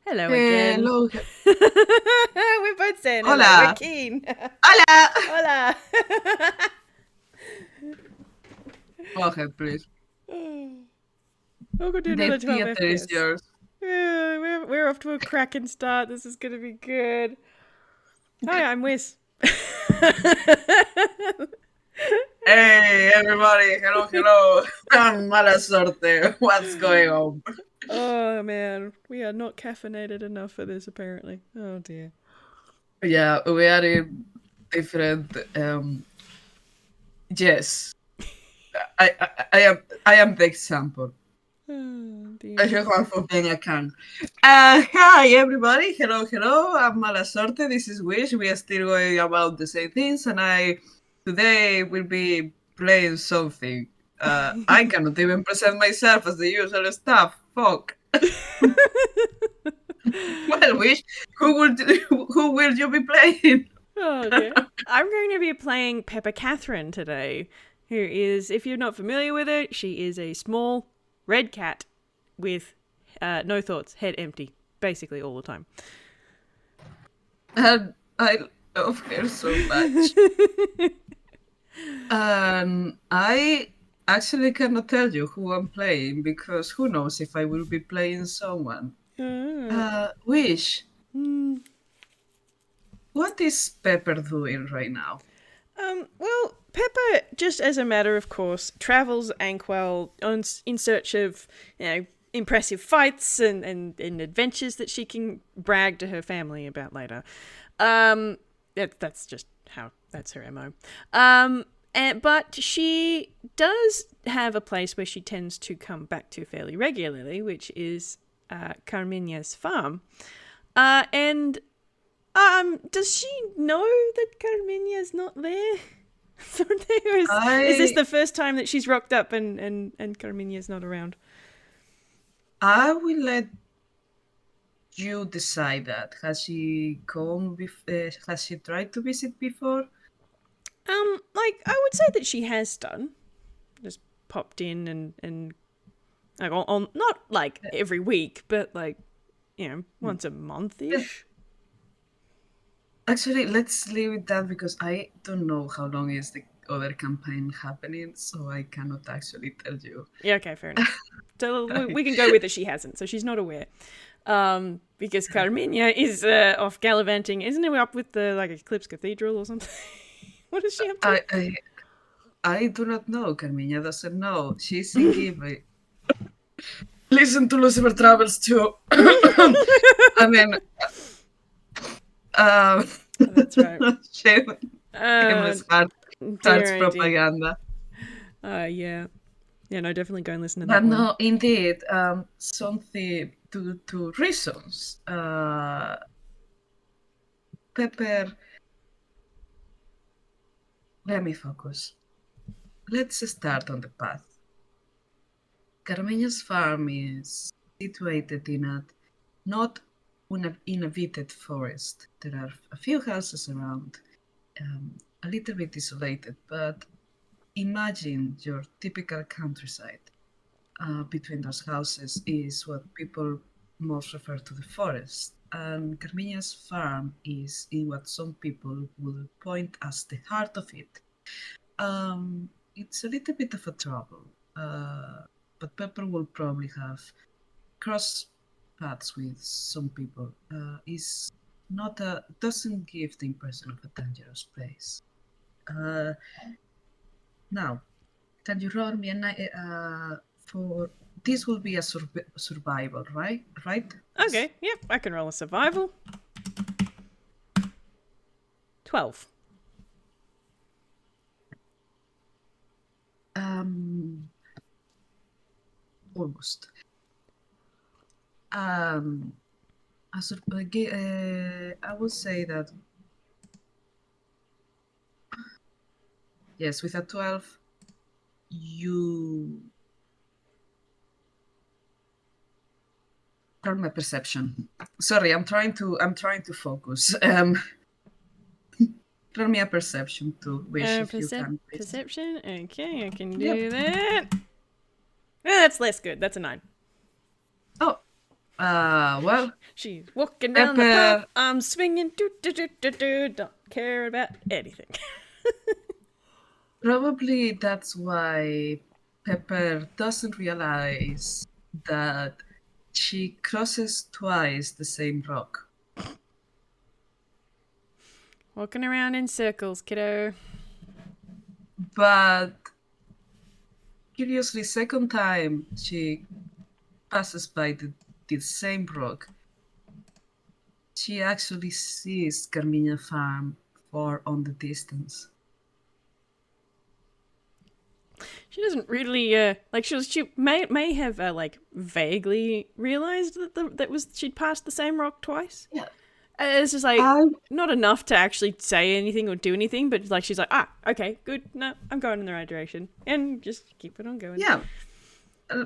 Hello again. Hello. We're both saying hello. We're Hola. keen. Hola. Hola. Go ahead, please. We'll go do The another 12 theater is FPS. yours. We're off to a cracking start. This is going to be good. Hi, I'm Whis. Hey, everybody. Hello, hello. I'm MalaSorte. What's going on? Oh, man. We are not caffeinated enough for this, apparently. Oh, dear. Yeah, we are in different. Yes, I am the example. Oh, I dear. should have for being a can. Hi, everybody. Hello, hello. I'm MalaSorte. This is Wish. We are still going about the same things, and I today will be playing something. I cannot even present myself as the usual stuff. Fuck. Well, Wish, who will you be playing? Oh, dear. I'm going to be playing Pepper Kathrine today, who is, if you're not familiar with her, she is a small red cat with no thoughts, head empty, basically all the time. And I love her so much. I actually cannot tell you who I'm playing because who knows if I will be playing someone. Wish, Hmm. what is Pepper doing right now? Well, Pepper, just as a matter of course, travels Ankwell in search of, impressive fights and adventures that she can brag to her family about later. That's just that's her MO. But she does have a place where she tends to come back to fairly regularly, which is Carmina's farm. And does she know that Carmina's not there? Is this I the first time that she's rocked up and Carmina's not around? I will let you decide that. Has she has she tried to visit before? I would say that she has done. Just popped in and like on not like every week, but like once a month ish. Actually, let's leave it that because I don't know how long is the other campaign happening, so I cannot actually tell you. Yeah, okay, fair enough. So we can go with that she hasn't, so she's not aware. Because Carmina is off gallivanting, isn't it? Up with the like Eclipse Cathedral or something. What is she up to? I do not know. Carmina doesn't know. She's in Ghibli. Listen to Lucifer Travels too. I mean, That's right. shameless hearts Dear, oh dear. propaganda. Yeah. Yeah, no, definitely go and listen to But that one. no, indeed, something to reasons. Pepper, let me focus. Let's start on the path. Carmeña's farm is situated in a not inhabited forest. There are a few houses around, a little bit isolated, but imagine your typical countryside. Between those houses is what people most refer to the forest. And Carmiña's farm is in what some people will point as the heart of it. It's a little bit of a trouble, but Pepper will probably have cross paths with some people. Is not a doesn't give the impression of a dangerous place. Uh, Now, can you roll me for this will be a survival, right? Right? Yes. Okay, yep, I can roll a survival. 12. Um, almost. Um, I would say that yes, with a 12, you turn my perception. Sorry, I'm trying to focus. Roll me a perception to wish if you can, please. Perception? Okay, I can do Yep. that. That's less good. That's a 9. Oh, Well, She's walking down the path, Pepper I'm swinging, don't care about anything. probably that's why Pepper doesn't realize that she crosses twice the same rock. Walking around in circles, kiddo. But curiously, second time she passes by the same rock, she actually sees Carmina farm far on the distance. She doesn't really like she may have like vaguely realized that she'd passed the same rock twice. Yeah. It's just like I not enough to actually say anything or do anything, but like she's like, okay, good, no, I'm going in the right direction, and just keep it on going. yeah,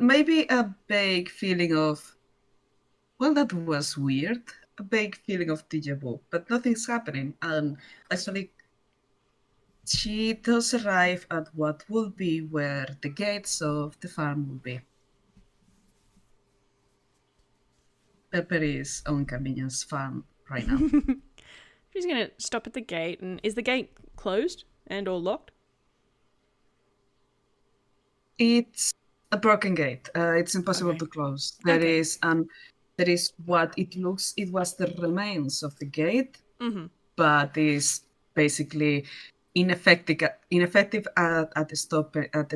maybe a vague feeling of, well, that was weird. A vague feeling of deja vu, but nothing's happening. And actually, she does arrive at what will be where the gates of the farm will be. Pepper is on Camina's farm right now. She's gonna stop at the gate, and is the gate closed and or locked? It's a broken gate. It's impossible Okay. to close. Okay. There is what it looks. It was the remains of the gate, Mm-hmm. but is basically ineffective at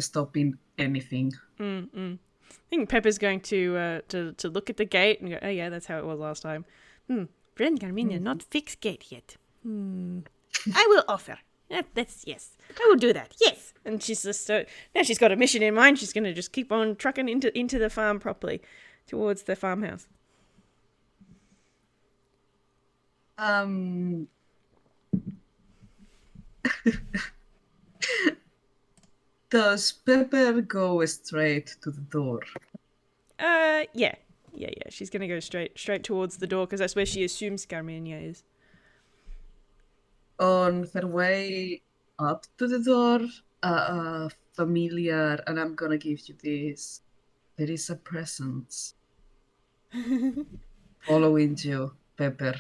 stopping anything. Mm-mm. I think Pepper's going to look at the gate and go, oh yeah, that's how it was last time. Friend Carmina, Mhm. not fixed gate yet. I will offer. That's yes. I will do that. Yes. And she's just now she's got a mission in mind. She's gonna just keep on trucking into the farm properly, towards the farmhouse. Um, does Pepper go straight to the door? Yeah. She's gonna go straight towards the door because that's where she assumes Carmina is. On her way up to the door, familiar, and I'm gonna give you this. There is a presence following you, Pepper.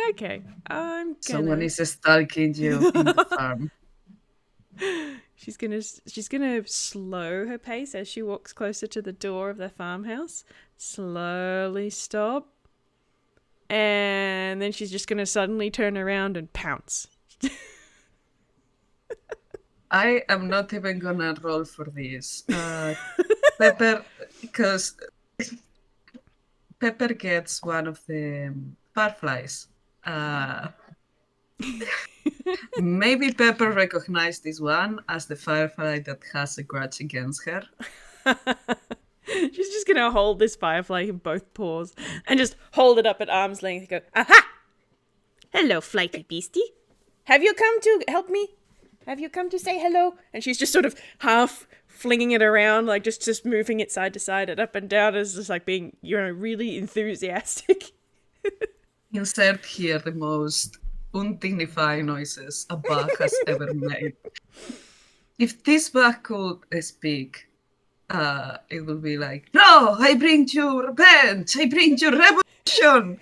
Okay, I'm Someone gonna. is stalking you in the farm. She's gonna slow her pace as she walks closer to the door of the farmhouse. Slowly stop. And then she's just gonna suddenly turn around and pounce. I am not even gonna roll for this. Pepper, because Pepper gets one of the fireflies. Maybe Pepper recognized this one as the firefly that has a grudge against her. She's just gonna hold this firefly in both paws and just hold it up at arm's length and go, aha! Hello, flighty beastie. Have you come to help me? Have you come to say hello? And she's just sort of half flinging it around, like just moving it side to side and up and down as just like being, really enthusiastic. Insert here the most undignified noises a bug has ever made. If this bug could speak, it would be like, no, I bring you revenge, I bring you revolution,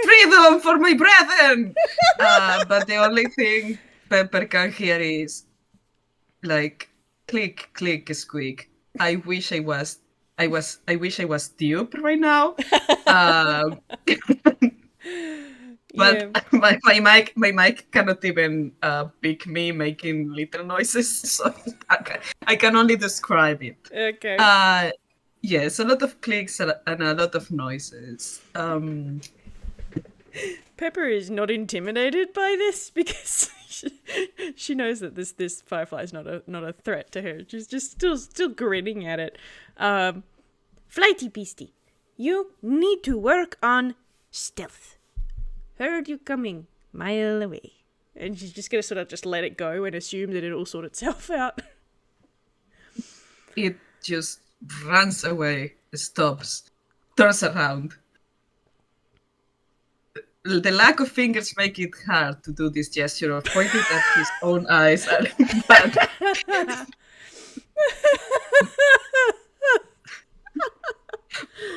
freedom for my brethren. But the only thing Pepper can hear is like click, click, squeak. I wish I was dupe right now. But Yeah. my mic cannot even pick me making little noises, so I can only describe it. Okay. Yes, a lot of clicks and a lot of noises. Pepper is not intimidated by this because she knows that this firefly is not a threat to her. She's just still grinning at it. Flighty beastie, you need to work on stealth. Heard you coming, mile away. And she's just gonna sort of just let it go and assume that it'll sort itself out. It just runs away, stops, turns around. The lack of fingers make it hard to do this gesture of pointing at his own eyes. But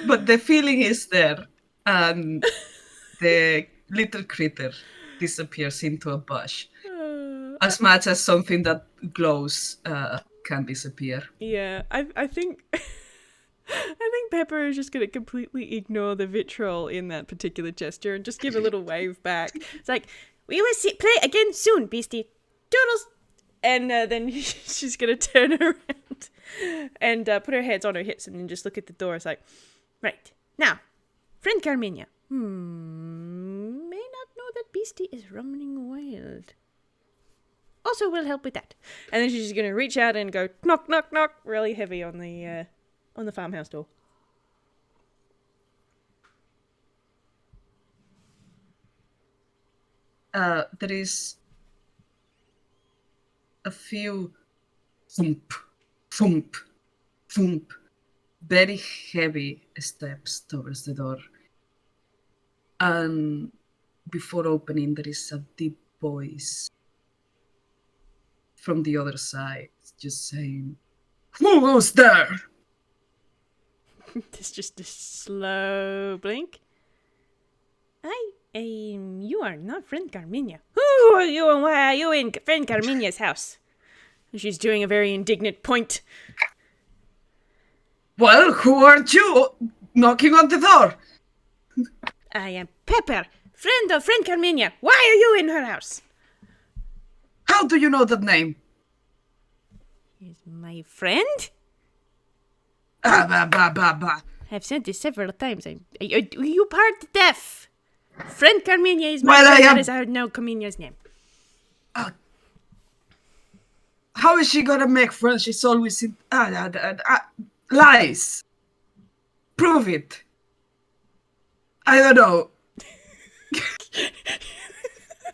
But the feeling is there, and the little critter disappears into a bush. As much as something that glows can disappear. Yeah, I think I think Pepper is just going to completely ignore the vitriol in that particular gesture and just give a little wave back. It's like, we will play again soon, Beastie. Doodles! And then she's going to turn around and put her hands on her hips and then just look at the door. It's like, right, now, friend Carmina. May not know that Beastie is running wild. Also, we'll help with that. And then she's just going to reach out and go knock, knock, knock really heavy on the farmhouse door. There is a few thump, thump, thump, very heavy steps towards the door. And before opening, there is a deep voice from the other side, just saying, "Who was there?" There's just a slow blink. You are not friend Carmina. Who are you and why are you in friend Carmina's house? She's doing a very indignant point. Well, who are you knocking on the door? I am Pepper, friend of friend Carmina. Why are you in her house? How do you know that name? Is my friend? Bah. I've said this several times. Are you part deaf? Friend Carmina is my Well, friend. I am... That is how I know Carmina's name. How is she gonna make friends? She's always in... lies. Prove it. I don't know.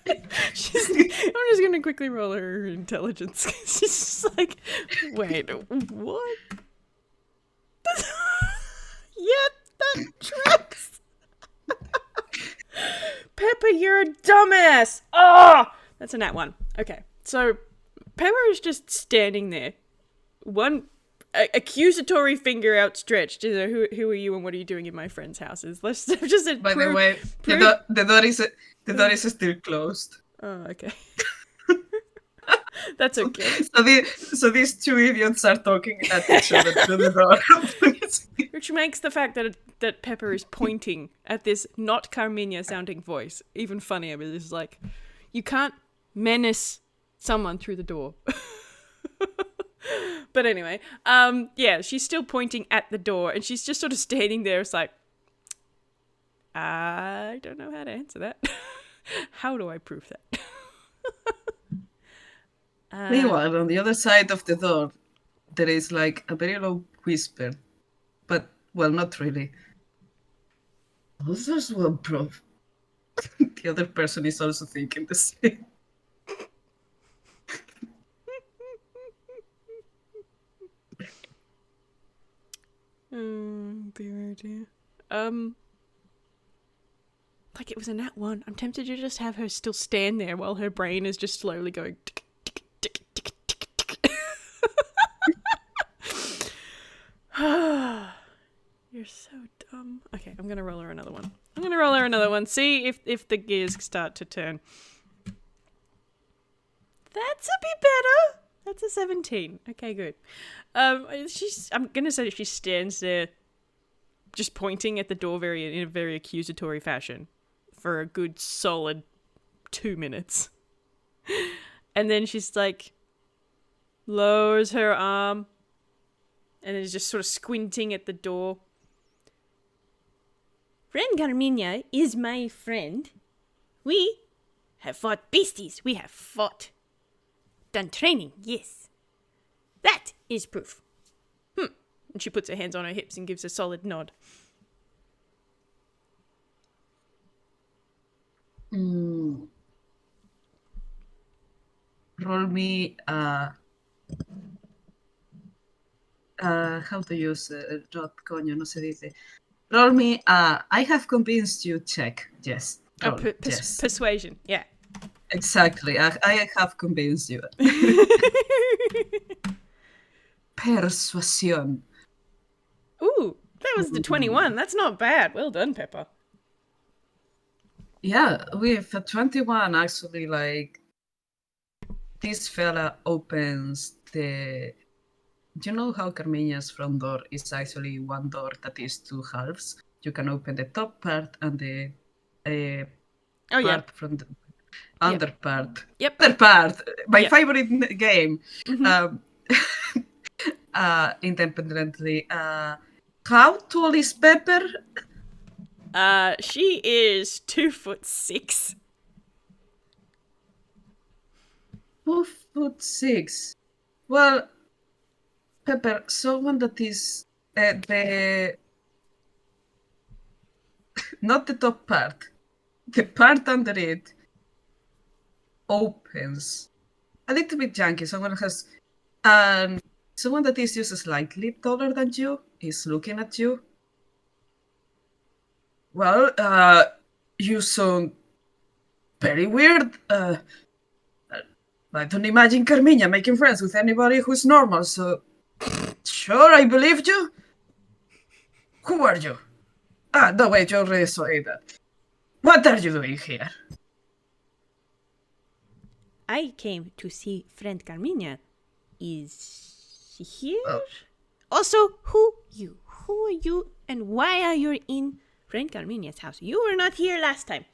I'm just gonna quickly roll her intelligence. She's just like, wait, what? Yeah, that tracks. Pepper, you're a dumbass. Oh, that's a nat 1. Okay, so Pepper is just standing there, one accusatory finger outstretched. Who are you and what are you doing in my friend's houses? Let's just. By the way, the door is still closed. Oh, okay. That's okay. So these two idiots are talking at each other through the door. Which makes the fact that Pepper is pointing at this not Carmina sounding voice even funnier, because it's like, you can't menace someone through the door. But anyway, yeah, she's still pointing at the door and she's just sort of standing there. It's like, I don't know how to answer that. How do I prove that? Meanwhile, on the other side of the door, there is like a very low whisper, but, well, not really. Others will prove. The other person is also thinking the same. Dear. Like it was a nat 1. I'm tempted to just have her still stand there while her brain is just slowly going tick, tick, tick, tick, tick, tick. You're so dumb. Okay, I'm gonna roll her another one. See if the gears start to turn. That's a bit better. That's a 17. Okay, good. I'm gonna say that she stands there, just pointing at the door in a very accusatory fashion, for a good solid 2 minutes, and then she's like, lowers her arm, and is just sort of squinting at the door. Friend Carmina is my friend. We have fought beasties. We have fought. Done training, yes. That is proof. And she puts her hands on her hips and gives a solid nod. Roll me how to use coño, no se dice. Roll me I have convinced you check. Yes. Roll. Yes. Persuasion, yeah. Exactly. I have convinced you. Persuasión. Ooh, That was the 21. That's not bad. Well done, Pepper. Yeah, with a 21, actually, like, this fella opens the... Do you know how Carmina's front door is actually one door that is two halves? You can open the top part and the Oh, yeah. part from the under part. Yep. Other part. My Yep. favorite game. Mhm. Independently. How tall is Pepper? She is 2'6". 2'6". Well, Pepper, someone that is the not the top part, the part under it opens a little bit janky. Someone has, someone that is just slightly taller than you is looking at you. Well, you sound very weird. I don't imagine Carmina making friends with anybody who's normal, so sure, I believed you. Who are you? No, wait, you already saw that. What are you doing here? I came to see friend Carmina. Is she here? Oh. Also, who are you and why are you in friend Carmina's house? You were not here last time.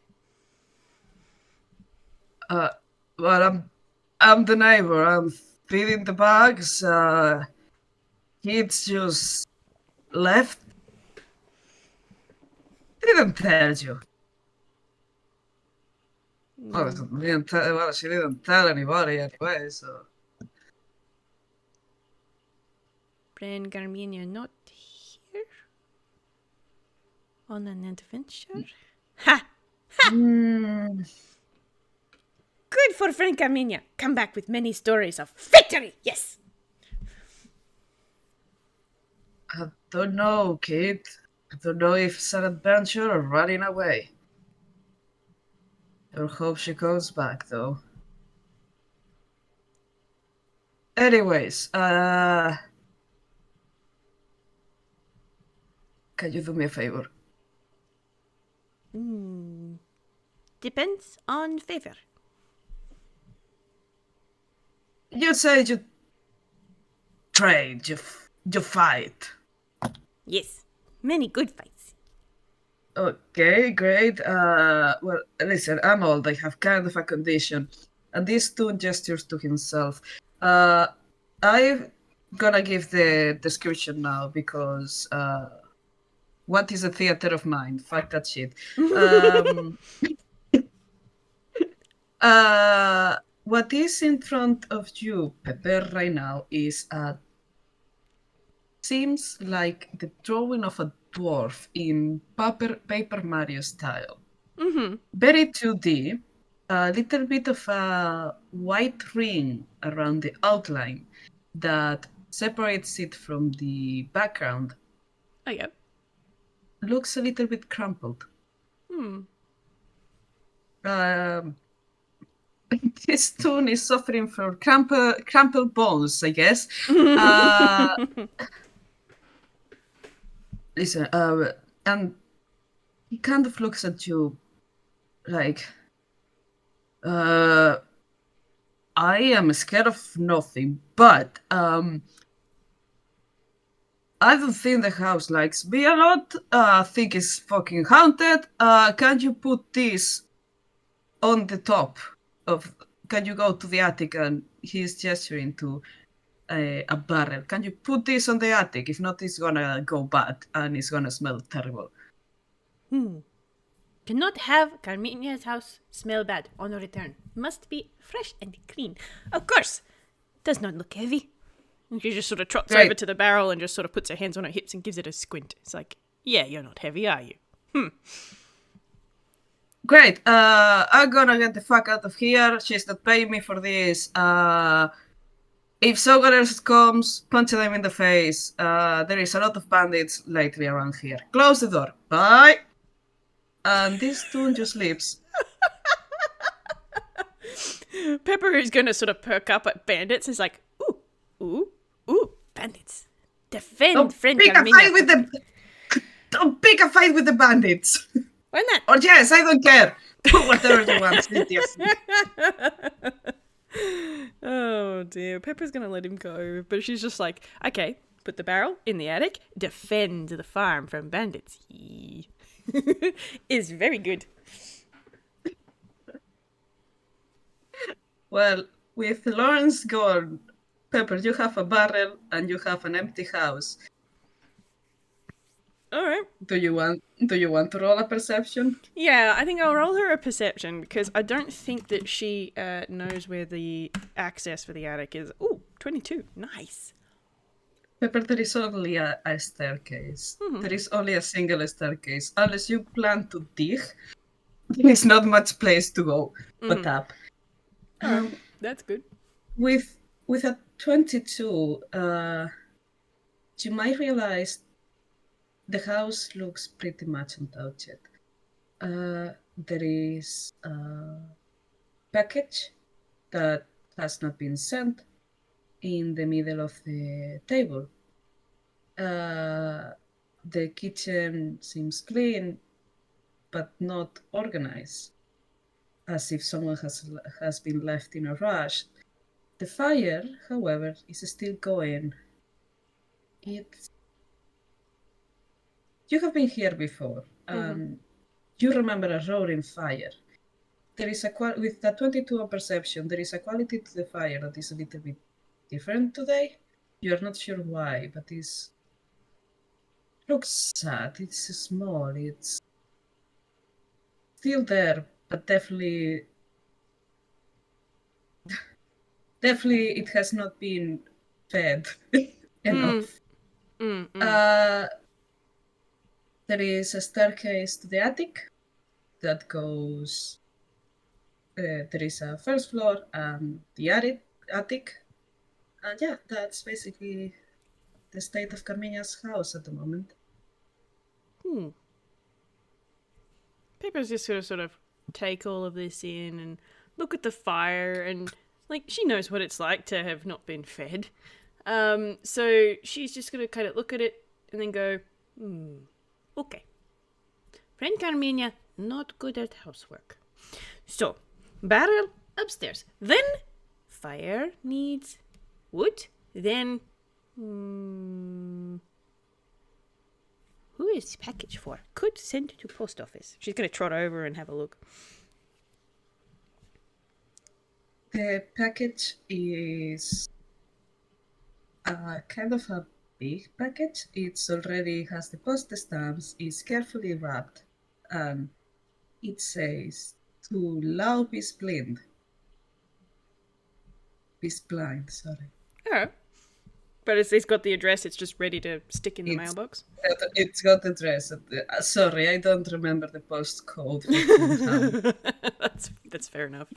Well, I'm the neighbor. I'm feeding the bugs. Kids just left. Didn't tell you. Well, she didn't tell anybody anyway, so... Friend Carmina not here? On an adventure? Ha! Good for friend Carmina. Come back with many stories of victory. Yes. I don't know, kid. I don't know if it's an adventure or running away. I hope she comes back, though. Anyways, can you do me a favor? Depends on favor. You said you trade, you fight. Yes. Many good fights. Okay, great. Well, listen, I'm old. I have kind of a condition. And these two gestures to himself. I'm gonna give the description now because what is a theater of mind? Fuck that shit. What is in front of you, Pepper, right now is seems like the drawing of a dwarf in Paper Mario style. Very 2D, a little bit of a white ring around the outline that separates it from the background. Oh, yeah. Looks a little bit crumpled. This toon is suffering from crumpled bones, I guess. Listen, and he kind of looks at you like, I am scared of nothing, but I don't think the house likes me a lot. I think it's fucking haunted. Can you put this on the top of... Can you go to the attic? And he's gesturing to a barrel. Can you put this on the attic? If not, it's gonna go bad and it's gonna smell terrible. Cannot have Carmina's house smell bad on a return. Must be fresh and clean. Of course. Does not look heavy. And she just sort of trots over to the barrel and just sort of puts her hands on her hips and gives it a squint. It's like, yeah, you're not heavy, are you? Great. I'm gonna get the fuck out of here. She's not paying me for this. If someone else comes, punch them in the face. There is a lot of bandits lately around here. Close the door. Bye. And this toon just leaves. Pepper is going to sort of perk up at bandits. Is like, ooh, bandits. Defend friend Pick a Carmina. fight with them. Don't pick a fight with the bandits. Why not? Or yes, I don't care. Do whatever you want. Yes. Oh dear. Pepper's gonna let him go, but she's just like, okay, put the barrel in the attic, defend the farm from bandits. Is very good. Well, with Lawrence gone, Pepper, you have a barrel and you have an empty house. All right. Do you want to roll a perception? Yeah, I think I'll roll her a perception because I don't think that she knows where the access for the attic is. Ooh, 22. Nice. Pepper, there is only a staircase. Mm-hmm. There is only a single staircase. Unless you plan to dig, there is not much place to go but up. Right. That's good. With a 22, you might realize the house looks pretty much untouched. There is a package that has not been sent in the middle of the table. The kitchen seems clean, but not organized, as if someone has been left in a rush. The fire, however, is still going. You have been here before. You remember a roaring fire. There is with that 22 on perception, there is a quality to the fire that is a little bit different today. You are not sure why, but it looks sad. It's small. It's still there, but definitely it has not been fed enough. There is a staircase to the attic that goes. There is a first floor and the attic. And yeah, that's basically the state of Carmina's house at the moment. Pepper's just gonna sort of take all of this in and look at the fire, and like she knows what it's like to have not been fed. So she's just gonna kind of look at it and then go, okay. Friend Carmina, not good at housework. So, barrel upstairs. Then, fire needs wood. Then, who is package for? Could send to post office. She's going to trot over and have a look. The package is kind of a big package. It's already has the post stamps. It's carefully wrapped. It says to Lau bis blind. Bis blind, sorry. Oh. But it's got the address, it's just ready to stick in the mailbox? It's got the address. Sorry, I don't remember the postcode. That's fair enough.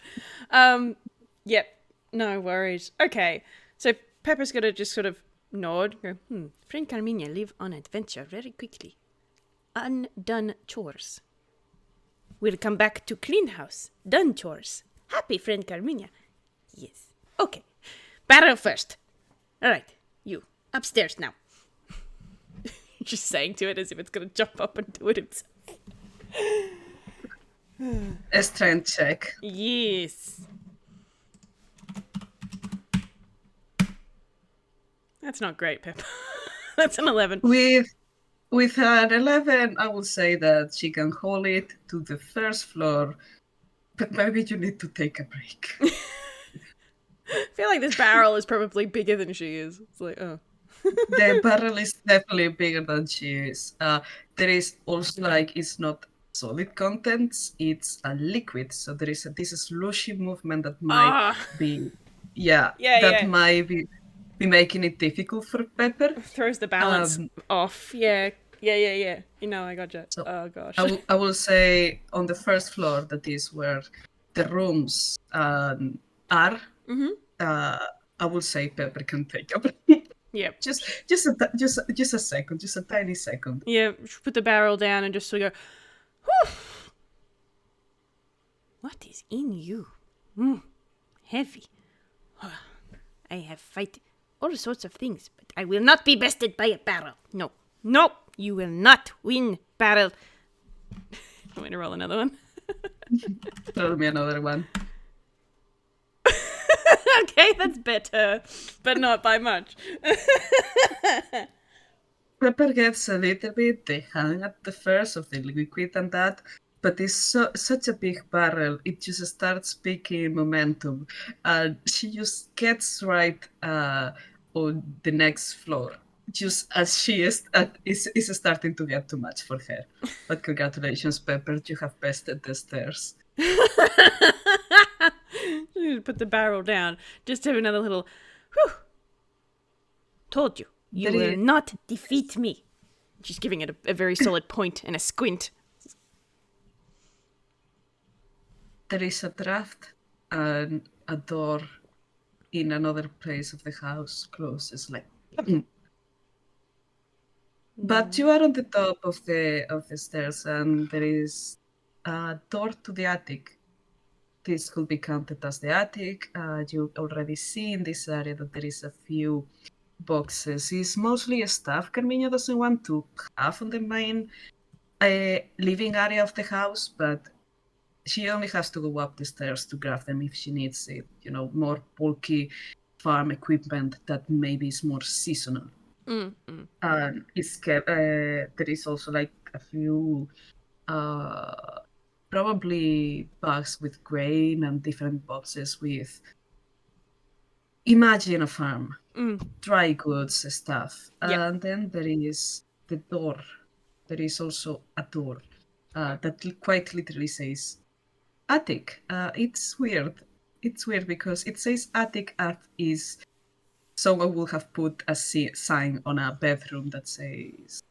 Yep, no worries. Okay, so Pepper's going to just sort of nod, go, Friend Carmina live on adventure very quickly. Undone chores. We'll come back to clean house. Done chores. Happy Friend Carmina. Yes. Okay. Barrel first. All right. You. Upstairs now. Just saying to it as if it's going to jump up and do it itself. A strength check. Yes. That's not great, Pepper. That's an 11. With an 11, I will say that she can haul it to the first floor, but maybe you need to take a break. I feel like this barrel is probably bigger than she is. It's like, oh. The barrel is definitely bigger than she is. There is also it's not solid contents, it's a liquid. So there is this slushy movement that might be, might be making it difficult for Pepper. Throws the balance off. Yeah. You know, I gotcha. So oh gosh. I will say on the first floor, that is where the rooms are. Mm-hmm. I will say Pepper can take a break. Yeah. Just a second, just a tiny second. Yeah, put the barrel down and just sort of go, whew. What is in you? Heavy. I have fight all sorts of things, but I will not be bested by a barrel. No. You will not win, Barrel. I'm going to roll another one. Roll me another one. Okay, that's better, but not by much. Pepper gets a little bit the hang at the first of the liquid and that, but it's such a big barrel, it just starts picking momentum. And she just gets right on the next floor, just as she is starting to get too much for her. But congratulations, Pepper, you have bested the stairs. Put the barrel down. Just have another little, whew. Told you. You will not defeat me. She's giving it a very solid point and a squint. There is a draft and a door in another place of the house closes like but you are on the top of the stairs and there is a door to the attic. This could be counted as the attic. You already see in this area that there is a few boxes. It's mostly stuff Carmina doesn't want to have on the main living area of the house, but she only has to go up the stairs to grab them if she needs it. You know, more bulky farm equipment that maybe is more seasonal. And there is also like a few probably bags with grain and different boxes with, imagine a farm, dry goods stuff. Yep. And then there is the door. There is also a door that quite literally says attic. It's weird. It's weird because it says attic as is someone will have put a sign on a bedroom that says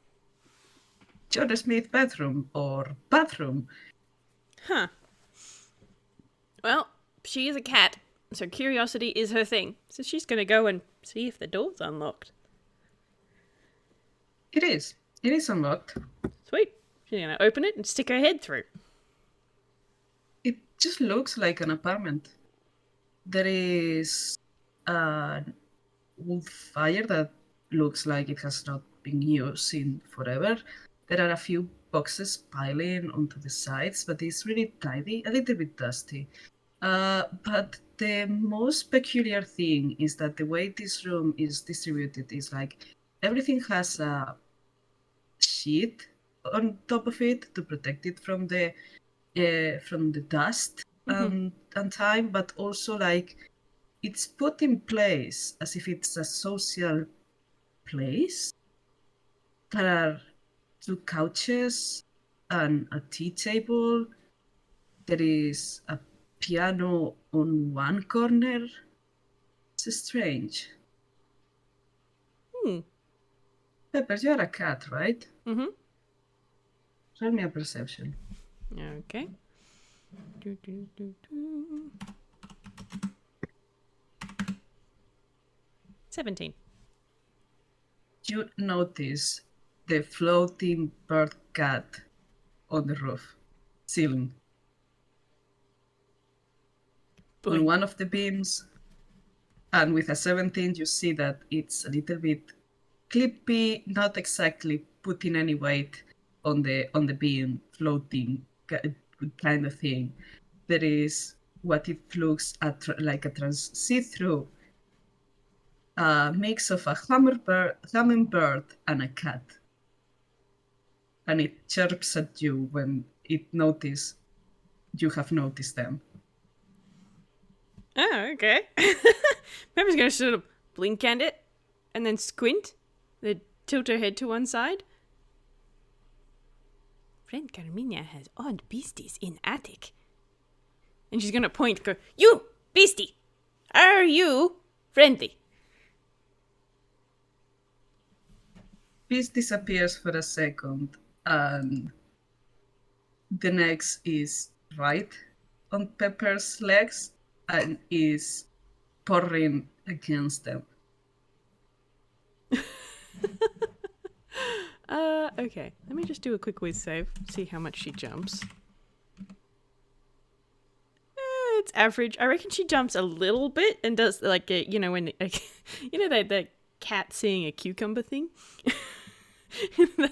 John Smith bedroom or bathroom. Huh. Well, she is a cat, so curiosity is her thing. So she's going to go and see if the door's unlocked. It is. It is unlocked. Sweet. She's going to open it and stick her head through. It just looks like an apartment. There is a wood fire that looks like it has not been used in forever. There are a few boxes piling onto the sides, but it's really tidy, a little bit dusty. But the most peculiar thing is that the way this room is distributed is like everything has a sheet on top of it to protect it from the dust and time, but also like it's put in place as if it's a social place. There are 2 couches and a tea table. There is a piano on one corner. It's strange. Pepper, you're a cat, right? Mm-hmm. Roll me a perception. Okay. 17. You notice the floating bird cat on the roof ceiling. Boy. On one of the beams, and with a 17 you see that it's a little bit clippy, not exactly putting any weight on the beam, floating kind of thing. There is what it looks like a see-through mix of a hummingbird and a cat. And it chirps at you when it notices you have noticed them. Oh, okay. Pepper's going to sort of blink at it and then squint, then tilt her head to one side. Friend Carmina has odd beasties in attic. And she's going to point, go, you, beastie, are you friendly? Beast disappears for a second, and the next is right on Pepper's legs and is purring against them. Okay. Let me just do a quick whiz save, see how much she jumps. It's average. I reckon she jumps a little bit and does like when the cat seeing a cucumber thing.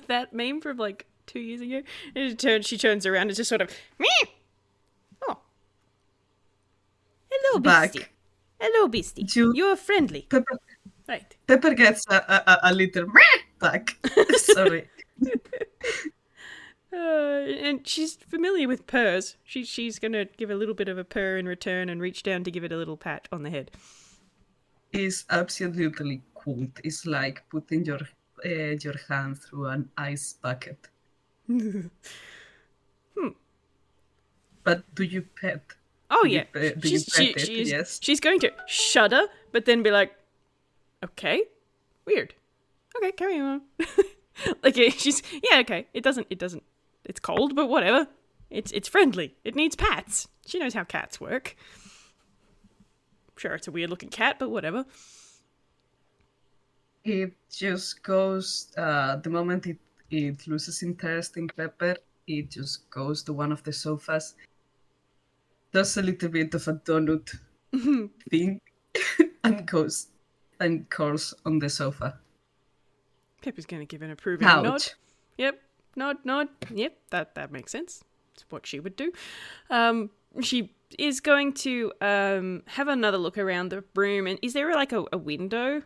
that meme from like 2 years ago. And she turns around and just sort of, meh. Oh, hello, Back. beastie. Hello, beastie. You- You're friendly. Pepper, Right. Pepper gets a little back. Sorry. And she's familiar with purrs. She's gonna give a little bit of a purr in return and reach down to give it a little pat on the head. It's absolutely cool. It's like putting your hand through an ice bucket. But do you pet? Oh Do yeah, you pet it? Yes. she's going to shudder, but then be like, "Okay, weird. Okay, carry on." Like she's okay. It doesn't. It's cold, but whatever. It's friendly. It needs pats. She knows how cats work. Sure, it's a weird looking cat, but whatever. It just goes. The moment it loses interest in Pepper, it just goes to one of the sofas, does a little bit of a donut thing, and goes and curls on the sofa. Pepper's gonna give an approving Ouch. nod. Yep, nod. Yep, that makes sense. It's what she would do. She is going to have another look around the room. And is there like a window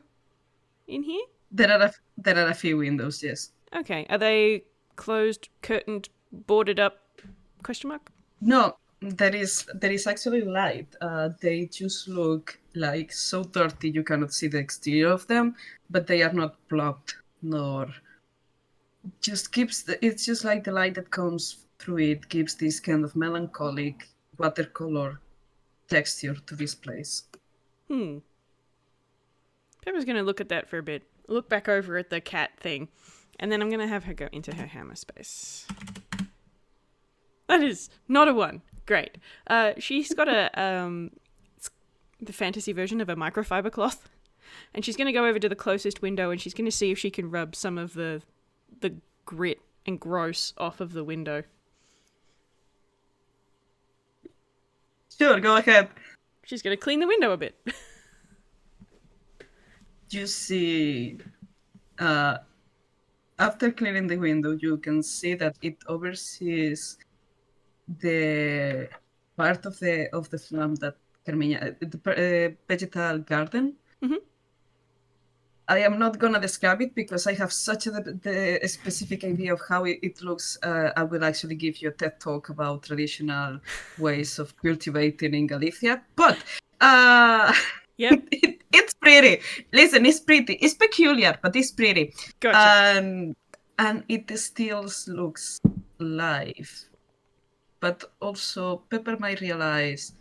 in here? There are a few windows, yes. Okay, are they closed, curtained, boarded up? Question mark. No, there is actually light. They just look like so dirty you cannot see the exterior of them, but they are not blocked nor just it's just like the light that comes through it gives this kind of melancholic watercolor texture to this place. Pepper's gonna look at that for a bit, look back over at the cat thing, and then I'm gonna have her go into her hammer space. That is not a 1. Great. She's got the fantasy version of a microfiber cloth, and she's gonna go over to the closest window and she's gonna see if she can rub some of the grit and gross off of the window. Sure, go ahead. She's gonna clean the window a bit. You see, after cleaning the window, you can see that it oversees the part of the farm that Carmina, the vegetal garden. Mm-hmm. I am not gonna describe it because I have such a specific idea of how it looks. I will actually give you a TED talk about traditional ways of cultivating in Galicia. But Yep. it's pretty. Listen, it's pretty. It's peculiar, but it's pretty. Gotcha. And it still looks live. But also, Pepper might realize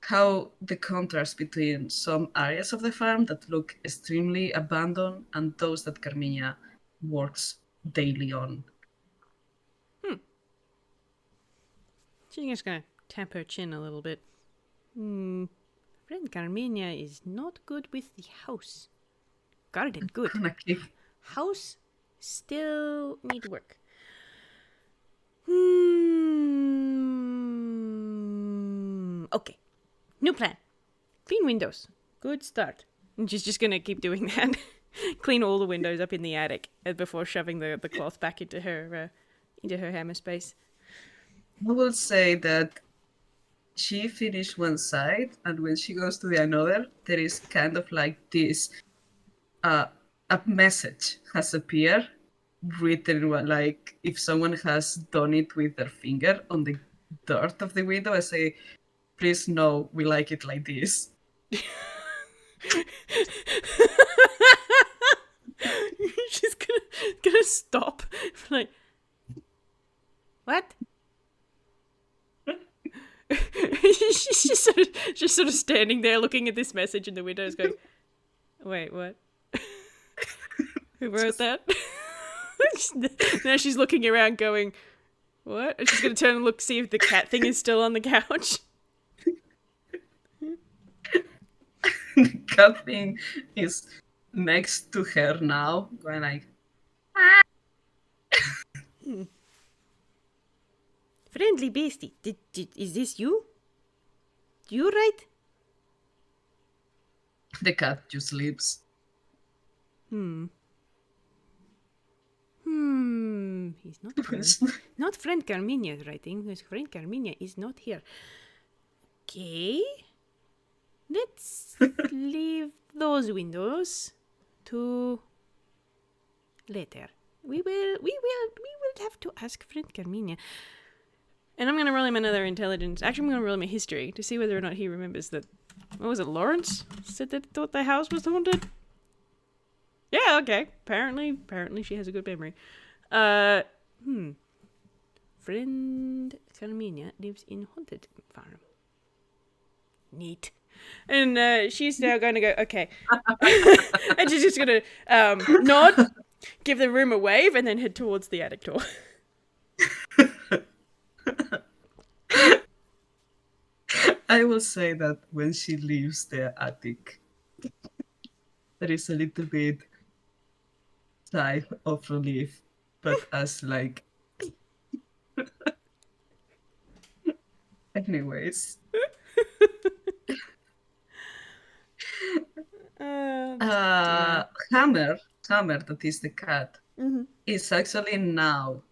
how the contrast between some areas of the farm that look extremely abandoned and those that Carmina works daily on. She's just gonna tap her chin a little bit. Friend Carmina is not good with the house. Garden, good. House, still need work. Okay. New plan. Clean windows. Good start. And she's just gonna keep doing that. Clean all the windows up in the attic before shoving the cloth back into her hammer space. I will say that she finished one side, and when she goes to the another, there is kind of like this a message has appeared written like if someone has done it with their finger on the dirt of the window. I say, please no, we like it like this. She's gonna stop. Like, what? She's just sort of standing there looking at this message in the windows going, wait, what? Who wrote that? Now she's looking around going, what? And she's going to turn and look, see if the cat thing is still on the couch. The cat thing is next to her now, going like, Friendly beastie, is this you? You right? the cat just sleeps. He's not friend. Not friend Carminia's writing, because friend Carmina is not here. Okay. Let's leave those windows to later. We will have to ask friend Carmina. And I'm going to roll him another intelligence. Actually, I'm going to roll him a history to see whether or not he remembers that. What was it, Lawrence said that thought the house was haunted? Yeah, okay. Apparently she has a good memory. Friend Carmina lives in haunted farm. Neat. And she's now going to go, okay. And she's just going to nod, give the room a wave, and then head towards the attic door. I will say that when she leaves the attic, there is a little bit sigh of relief, but as like... Anyways. Hammer, that is the cat, is actually now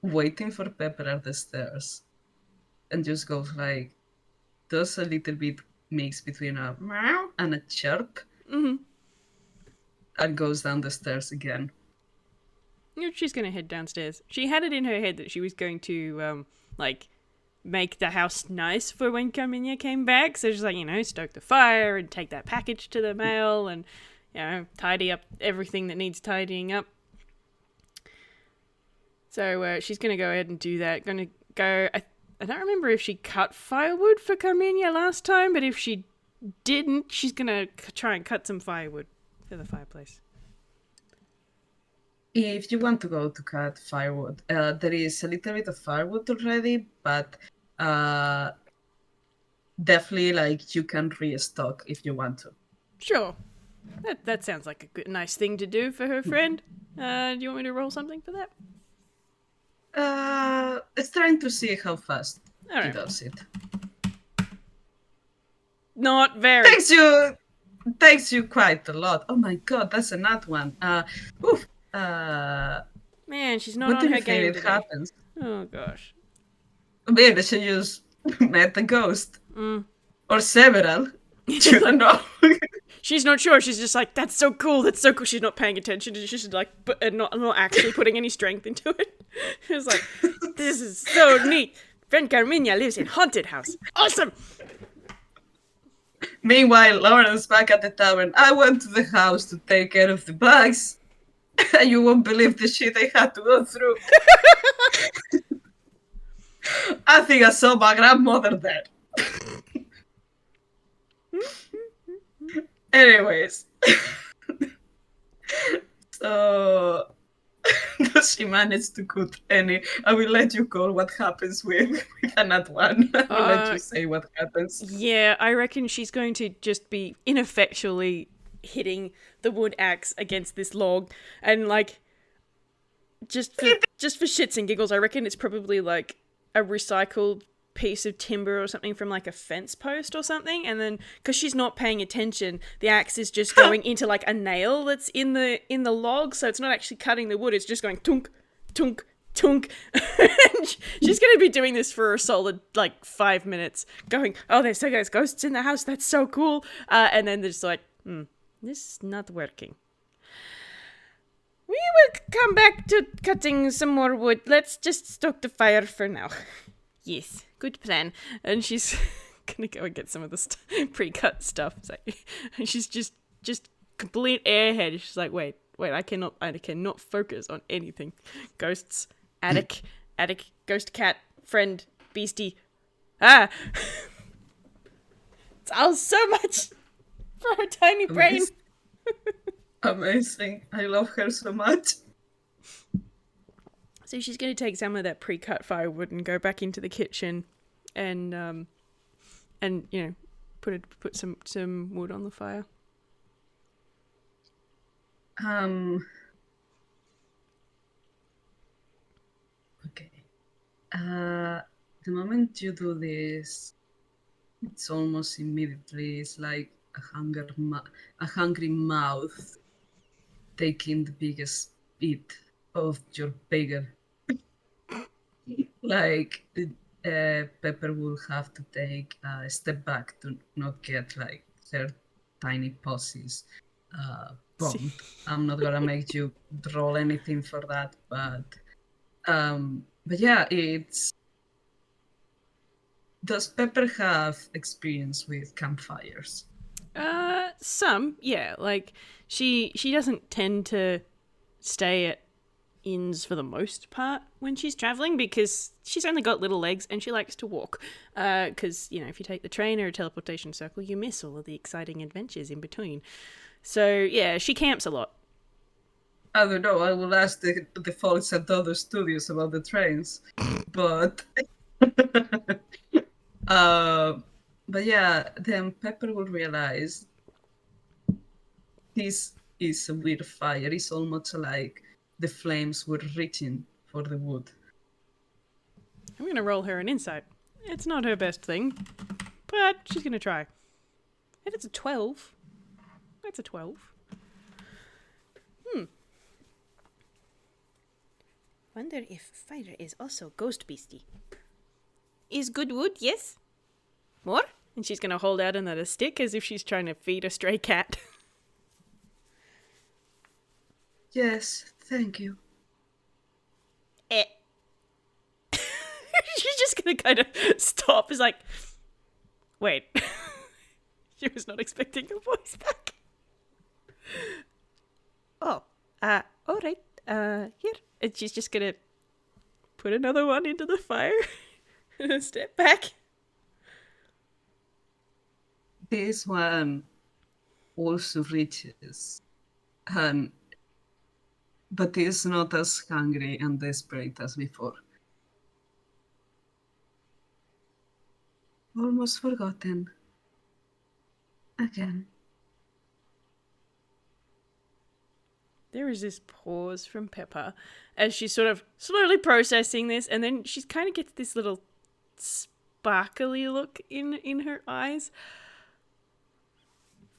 waiting for Pepper at the stairs and just goes like, does a little bit mix between a meow and a chirp, and goes down the stairs again. She's going to head downstairs. She had it in her head that she was going to, make the house nice for when Carmina came back. So she's like, stoke the fire and take that package to the mail and, tidy up everything that needs tidying up. So she's going to go ahead and do that. Going to go... I don't remember if she cut firewood for Carmina last time, but if she didn't, she's going to try and cut some firewood for the fireplace. If you want to go to cut firewood, there is a little bit of firewood already, but definitely you can restock if you want to. Sure. That sounds like a good, nice thing to do for her friend. Do you want me to roll something for that? It's trying to see how fast he does it. Not very. Takes you quite a lot. Oh my god, that's a nut one. Man, she's not on her game today. Happens? Oh gosh. Maybe she just met a ghost. Or several. You don't know. She's not sure. She's just like, that's so cool. That's so cool. She's not paying attention. She's just like, not actually putting any strength into it. She's like, this is so neat. Friend Carmina lives in haunted house. Awesome. Meanwhile, Lawrence back at the tavern. I went to the house to take care of the bugs. And you won't believe the shit I had to go through. I think I saw my grandmother there. Anyways. So, does she manage to cut any? I will let you call what happens with a nat one. I will let you say what happens. Yeah, I reckon she's going to just be ineffectually hitting the wood axe against this log, and just for shits and giggles, I reckon it's probably like a recycled piece of timber or something from a fence post or something, and then because she's not paying attention, the axe is just going into a nail that's in the log, so it's not actually cutting the wood, it's just going tunk tunk tunk. She's gonna be doing this for a solid 5 minutes, going, oh, there's ghosts in the house, that's so cool, and then they're just like, this is not working. We will come back to cutting some more wood. Let's just stoke the fire for now. Yes, good plan. And she's gonna go and get some of the pre-cut stuff. And she's just complete airhead. She's like, wait, I cannot focus on anything. Ghosts, attic, ghost cat, friend, beastie. It's all so much for her tiny brain. Amazing. I love her so much. So she's going to take some of that pre-cut firewood and go back into the kitchen and put some wood on the fire. Okay. The moment you do this, it's almost immediately, it's like a hungry mouth taking the biggest eat of your bigger. Like Pepper will have to take a step back to not get like her tiny pussies bombed. I'm not gonna make you roll anything for that, but yeah, it's. Does Pepper have experience with campfires? Some, yeah. Like she doesn't tend to stay at inns for the most part when she's traveling because she's only got little legs and she likes to walk. Because if you take the train or a teleportation circle, you miss all of the exciting adventures in between. So yeah, she camps a lot. I don't know. I will ask the folks at the other studios about the trains, but but yeah, then Pepper will realize this is a weird fire. It's almost like the flames were reaching for the wood. I'm gonna roll her an insight. It's not her best thing, but she's gonna try. And it's a 12. That's a 12. Wonder if fire is also ghost beastie. Is good wood, yes? More? And she's gonna hold out another stick as if she's trying to feed a stray cat. Yes, thank you. She's just gonna kind of stop. It's like, wait. She was not expecting her voice back. Oh, all right. Here. And she's just gonna put another one into the fire and step back. This one also reaches, but is not as hungry and desperate as before. Almost forgotten. Again. There is this pause from Pepper as she's sort of slowly processing this, and then she kind of gets this little sparkly look in her eyes.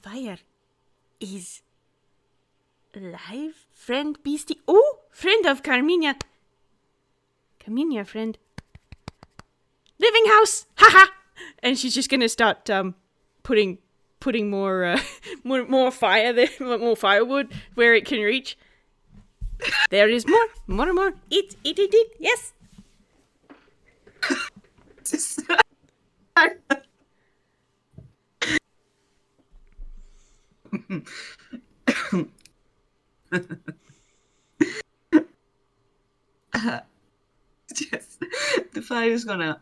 Fire is alive, friend beastie. Oh, friend of Carmina. Carmina, friend. Living house, haha. And she's just gonna start putting more more fire there, more firewood where it can reach. There is more. Eat, yes. Yes, the fire is gonna.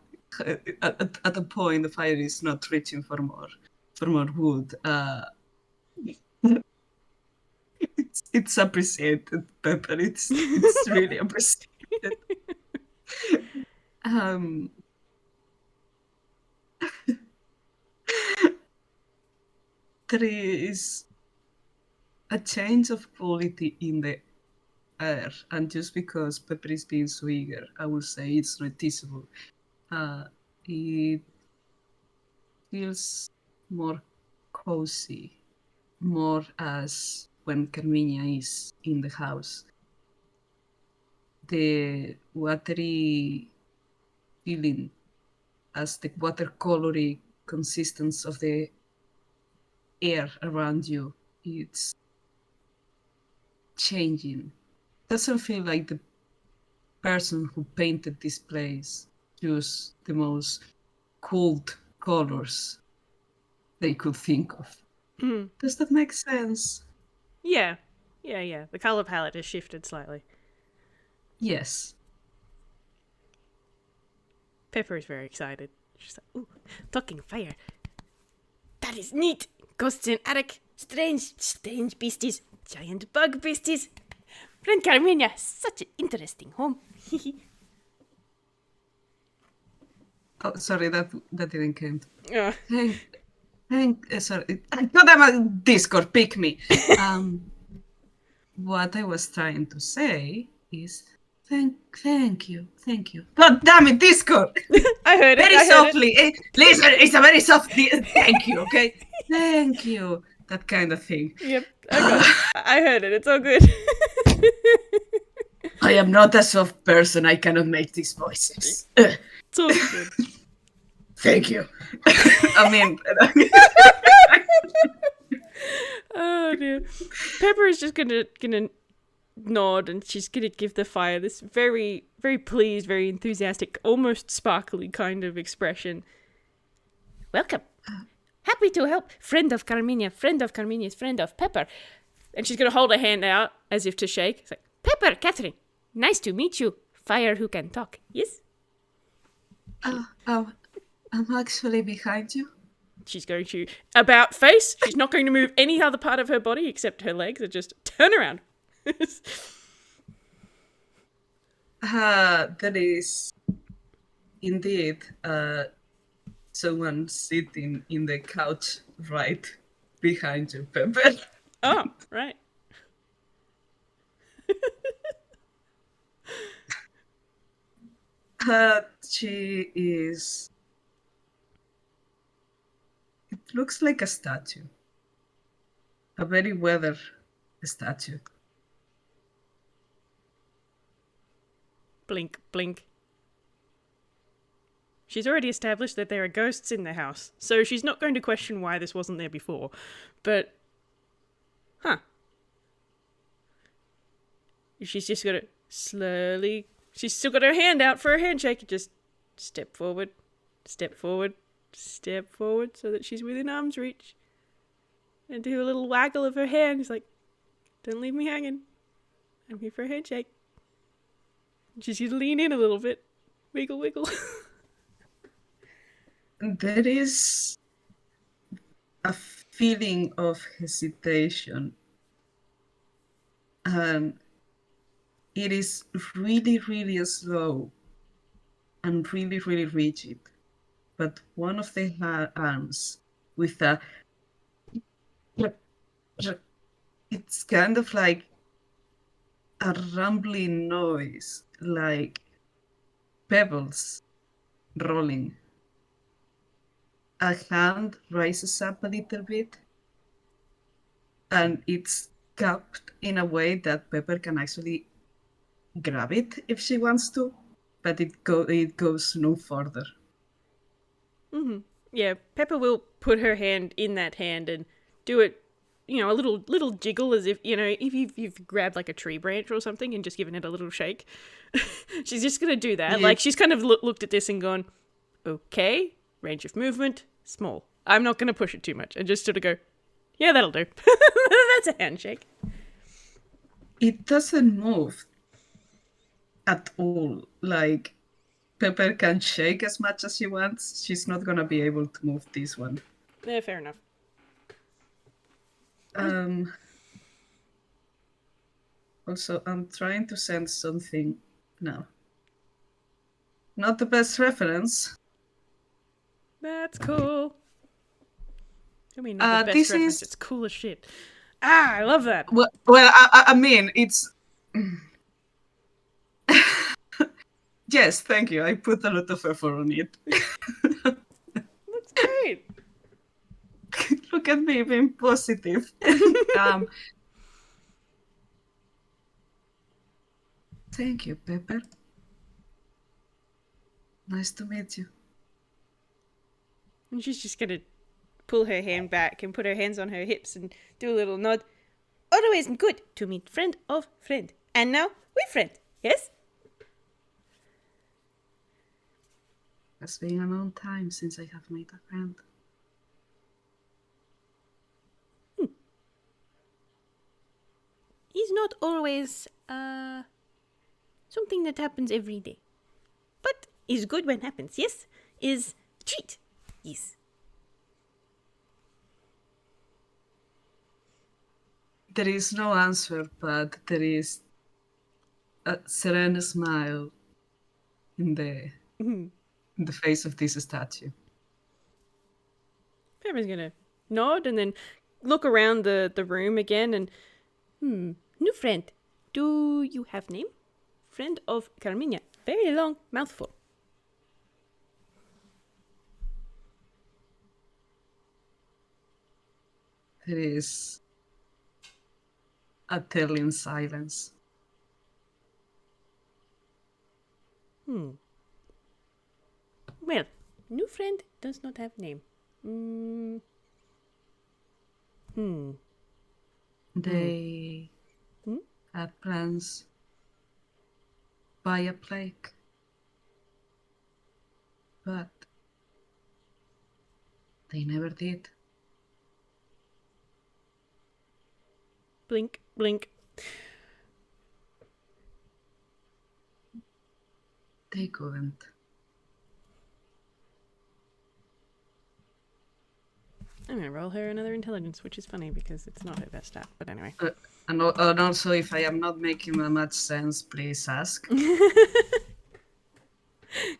At a point, the fire is not reaching for more wood. It's appreciated, Pepper. It's really appreciated. There is a change of quality in the air, and just because Pepper is being so eager, I will say it's noticeable. It feels more cozy, more as when Carmina is in the house. The watery feeling, as the watercolory consistence of the air around you, it's changing. Doesn't feel like the person who painted this place chose the most cold colors they could think of. Does that make sense? Yeah. The color palette has shifted slightly. Yes. Pepper is very excited. She's like, ooh, talking fire. That is neat. Ghosts in attic. Strange beasties. Giant bug beasties. Friend Carmina, such an interesting home. Oh, sorry, that didn't count. Sorry. God damn it, Discord, pick me. What I was trying to say is thank you. God damn it, Discord! I heard it. Very softly. Listen, it's a very soft. Thank you, okay? Thank you. That kind of thing. Yep, I got it. I heard it. It's all good. I am not a soft person. I cannot make these voices. It's all good. Thank you. I mean, Oh dear. Pepper is just gonna nod, and she's gonna give the fire this very, very pleased, very enthusiastic, almost sparkly kind of expression. Welcome. Happy to help. Friend of Carmina, friend of Carminia's friend of Pepper. And she's gonna hold her hand out as if to shake. It's like, Pepper, Kathrine, nice to meet you. Fire who can talk. Yes? I'm actually behind you. She's going to about face. She's not going to move any other part of her body except her legs. And just turn around. There is indeed someone sitting in the couch right behind you, Pepper. Oh, right. She is. It looks like a statue. A very weathered statue. Blink, blink. She's already established that there are ghosts in the house, so she's not going to question why this wasn't there before. But, she's just got to slowly... She's still got her hand out for a handshake. Just step forward, step forward, step forward so that she's within arm's reach. And do a little waggle of her hand. She's like, don't leave me hanging. I'm here for a handshake. She's going to lean in a little bit. Wiggle, wiggle. There is a feeling of hesitation. And it is really, really slow and really, really rigid. But one of the arms with a... It's kind of like a rumbling noise, like pebbles rolling. A hand rises up a little bit, and it's cupped in a way that Pepper can actually grab it if she wants to, but it goes no further. Mm-hmm. Yeah, Pepper will put her hand in that hand and do it, a little jiggle as if, if you've grabbed like a tree branch or something and just given it a little shake. She's just going to do that. Yeah. Like, she's kind of looked at this and gone, okay, range of movement, small. I'm not going to push it too much. And just sort of go, yeah, that'll do. That's a handshake. It doesn't move at all. Like, Pepper can shake as much as she wants. She's not going to be able to move this one. Yeah, fair enough. Also, I'm trying to send something now. Not the best reference. That's cool. I mean, not the best reference. It's cool as shit. I love that. Well, I mean, it's... Yes, thank you. I put a lot of effort on it. Looks great. Look at me being positive. Thank you, Pepper. Nice to meet you. And she's just going to pull her hand back and put her hands on her hips and do a little nod. Always good to meet friend of friend. And now we friend, yes? It's been a long time since I have made a friend. It's not always something that happens every day. But is good when happens, yes? Is a treat, yes. There is no answer, but there is a serene smile in the face of this statue. Pepper's gonna nod and then look around the room again and new friend. Do you have name? Friend of Carmina. Very long mouthful. There is a telling silence. Well, new friend does not have name. They had plans by a plague, but they never did. Blink, blink. They couldn't. I'm gonna roll her another intelligence, which is funny because it's not her best stat. But anyway. And also, if I am not making much sense, please ask.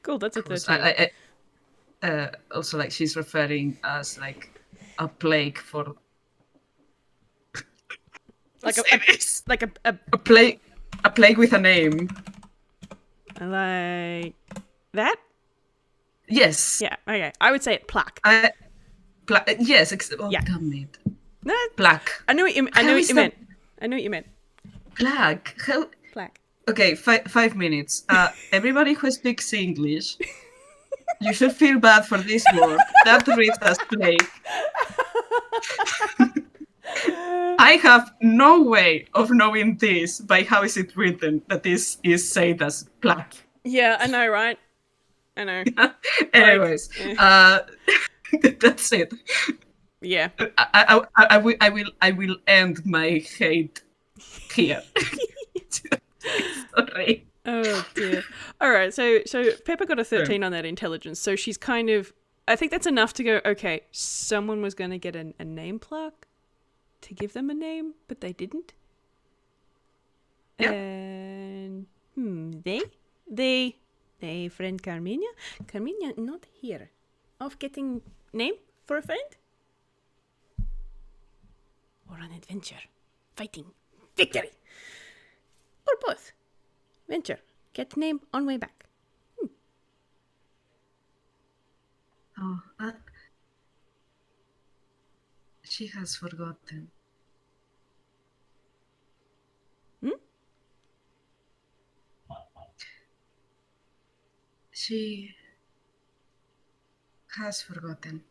Cool, that's a 'Cause 13. Also, like, she's referring as like a plague for Like a plague with a name. like that? Yes. Yeah, okay. I would say it plaque. Yes. Oh, Yeah. damn it. No, Plaque. I knew what you meant. I knew what you meant. Plague. Hell. Plaque. Okay, 5 minutes. Everybody who speaks English, you should feel bad for this word. That reads as plague. I have no way of knowing this by how is it written that this is said as plaque. Yeah, I know, right? I know. Anyways, that's it. Yeah. I will end my hate here. Sorry. Oh dear. All right. So Pepper got a 13 on that intelligence. So she's kind of. I think that's enough to go. Okay, someone was going to get a name plaque to give them a name, but they didn't. Yeah. And they friend Carmina. Carmina not here. Off getting name for a friend. Or an adventure, fighting, victory, or both. Venture, get name on way back. Oh, she has forgotten. She has forgotten.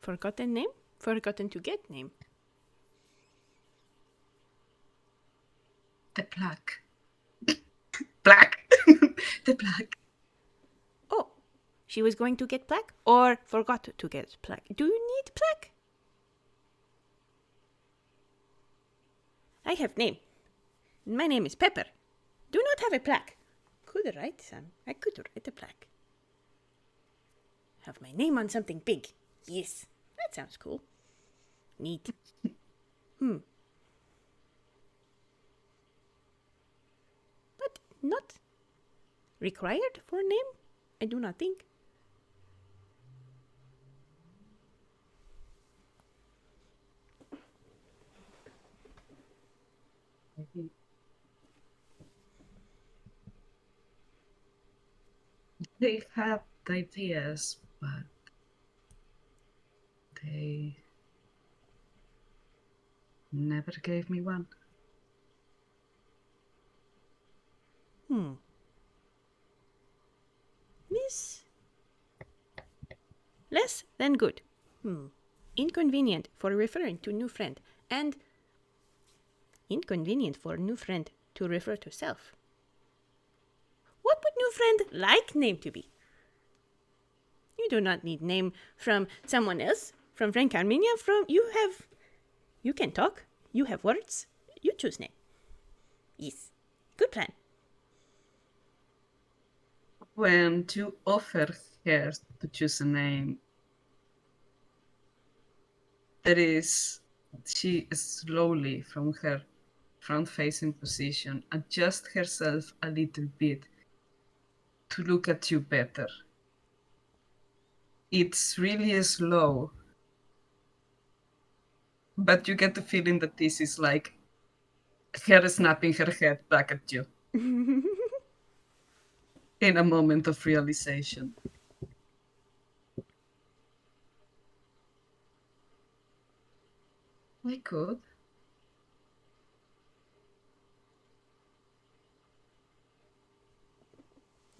Forgotten name? Forgotten to get name. The plaque. Black. The plaque. Oh, she was going to get plaque or forgot to get plaque. Do you need plaque? I have name. My name is Pepper. Do not have a plaque. Could write some. I could write a plaque. Have my name on something big. Yes, that sounds cool. Neat. But not required for name? I do not think. They had ideas, but they never gave me one. This less than good. Inconvenient for referring to new friend, and inconvenient for new friend to refer to self. What would new friend like name to be? You do not need name from someone else, from friend Carmina, you can talk, you have words, you choose name. Yes, good plan. When you offer her to choose a name, she slowly from her front-facing position adjusts herself a little bit to look at you better. It's really slow, but you get the feeling that this is like her snapping her head back at you in a moment of realization. I could.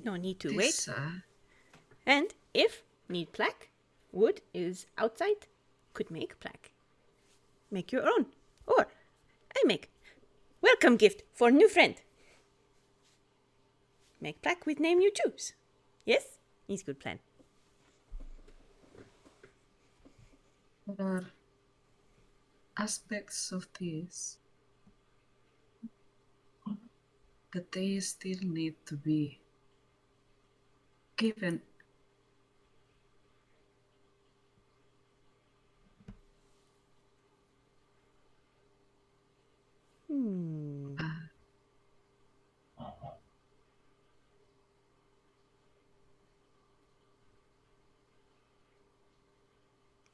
No need to This, wait. And if need plaque, wood is outside. Could make plaque. Make your own. Or I make welcome gift for new friend. Make plaque with name you choose. Yes? Is good plan. There are aspects of this that they still need to be given.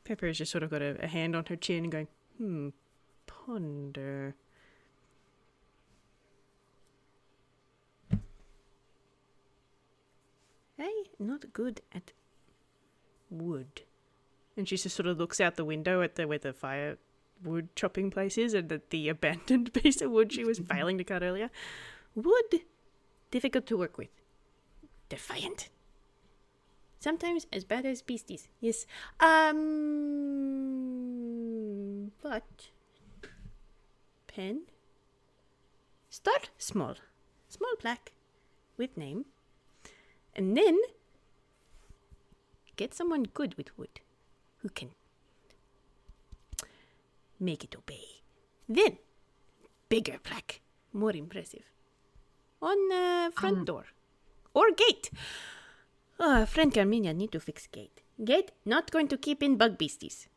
Pepper has just sort of got a hand on her chin and going, ponder. I'm not good at wood. And she just sort of looks out the window at where the firewood chopping place is, and the abandoned piece of wood she was failing to cut earlier. Wood, difficult to work with. Defiant. Sometimes as bad as beasties. Yes. But pen. Start small. Small plaque with name. And then get someone good with wood who can make it obey. Then bigger plaque, more impressive. On front door or gate. Friend Carmina need to fix gate. Gate not going to keep in bug beasties.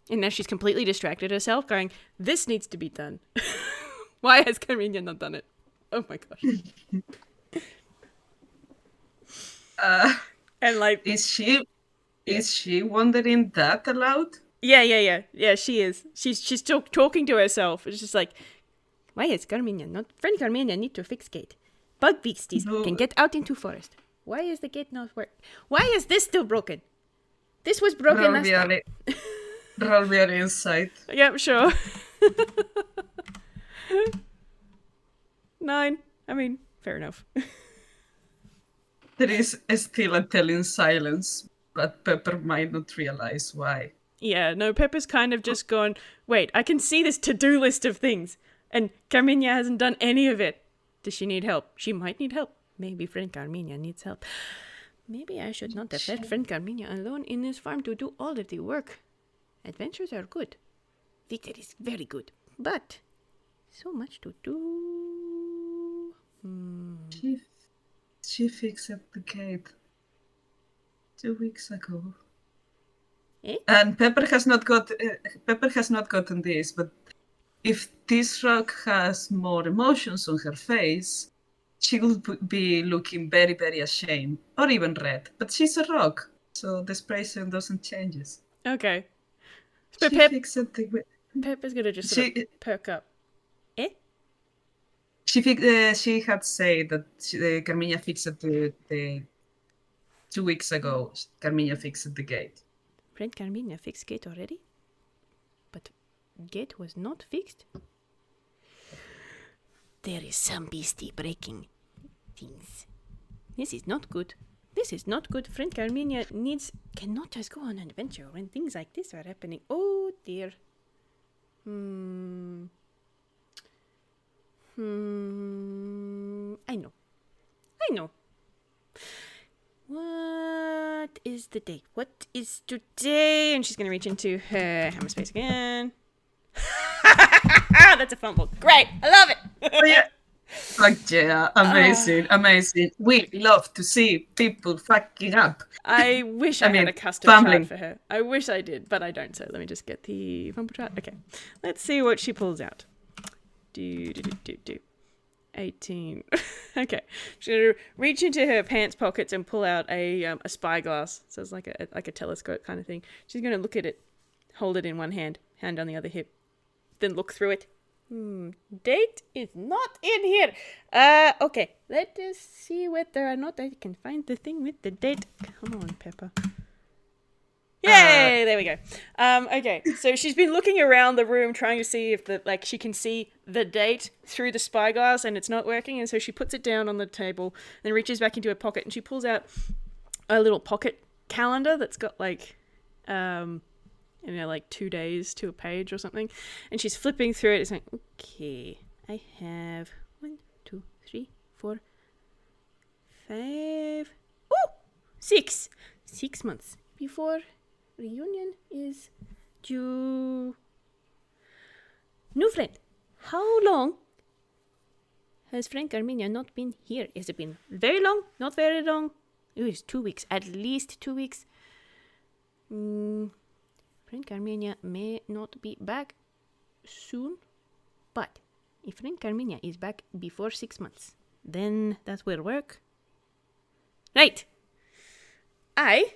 And now she's completely distracted herself, going, this needs to be done. Why has Carmina not done it? Oh my gosh. And like, is she wondering that aloud? Yeah, she is. She's talking to herself. It's just like, why is Carmina not... Friend Carmina need to fix gate. Bug beasties can get out into forest. Why is the gate not work? Why is this still broken? This was broken last time. Roll me an insight. Yep, sure. 9. I mean, fair enough. There is still a telling silence, but Pepper might not realize why. Yeah, no, Pepper's kind of just gone, wait, I can see this to-do list of things, and Carmina hasn't done any of it. Does she need help? She might need help. Maybe friend Carmina needs help. Maybe I should not have left friend Carmina alone in this farm to do all of the work. Adventures are good. Victory is very good. But so much to do. She fixed the gate 2 weeks ago. Eh? And Pepper has not gotten this, but if this rock has more emotions on her face, she will be looking very, very ashamed, or even red. But she's a rock, so the expression doesn't change. Okay. But She fixed the... Pepper's gonna just sort of perk up. Eh? She had said that Carmina fixed the 2 weeks ago. Carmina fixed the gate. Friend Carmina fixed gate already? But gate was not fixed? There is some beastie breaking things. This is not good. This is not good. Friend Carmina cannot just go on an adventure when things like this are happening. Oh dear. I know. What is the date? What is today? And she's going to reach into her hammer space again. That's a fumble. Great. I love it. Oh, yeah. Fuck yeah. Amazing. We love to see people fucking up. I wish I had a custom chart for her. I wish I did, but I don't. So let me just get the fumble chart. Okay. Let's see what she pulls out. 18. Okay. She's going to reach into her pants pockets and pull out a spyglass. So it's like a telescope kind of thing. She's going to look at it, hold it in one hand on the other hip, then look through it. Date is not in here. Okay. Let us see whether or not I can find the thing with the date. Come on, Pepper. Yay! There we go. Okay, so she's been looking around the room trying to see if she can see the date through the spyglass, and it's not working. And so she puts it down on the table, then reaches back into her pocket, and she pulls out a little pocket calendar that's got like 2 days to a page or something. And she's flipping through it. It's like, okay, I have 1, 2, 3, 4, 5. Oh, 6 months before reunion is due. New friend, how long has Frank Carmina not been here? Has it been very long? Not very long? It was 2 weeks, at least 2 weeks. Frank Carmina may not be back soon, but if Frank Carmina is back before 6 months, then that will work. Right. I